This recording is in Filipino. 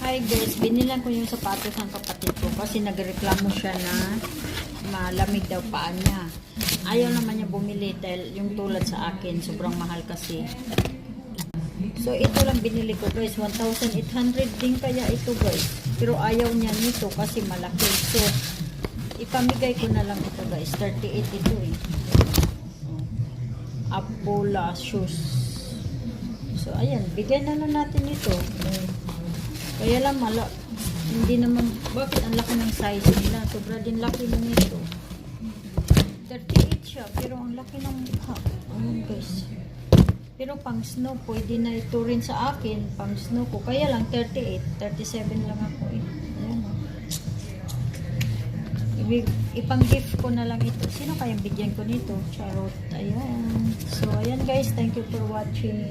Hi guys, binilan ko yung sapatos ng kapatid ko kasi nagreklamo siya na malamig daw paa niya. Ayaw naman niya bumili dahil yung tulad sa akin, sobrang mahal kasi. So ito lang binili ko guys, 1,800 din kaya ito guys. Pero ayaw niya nito kasi malaki. So ipamigay ko na lang ito guys, 38 ito eh. Apola shoes. So ayan, bigyan na natin ito. Kaya lang hindi naman, bakit ang laki ng size nila? Sobra din laki mo nito. 38 siya, pero ang laki ng mukha. Ayan guys. Pero pang snow, pwede na ito rin sa akin, pang snow ko. Kaya lang 38, 37 lang ako eh. Ayan o. Ipang gift ko na lang ito. Sino kayang bigyan ko nito? Charot. Ayan. So ayan guys, thank you for watching.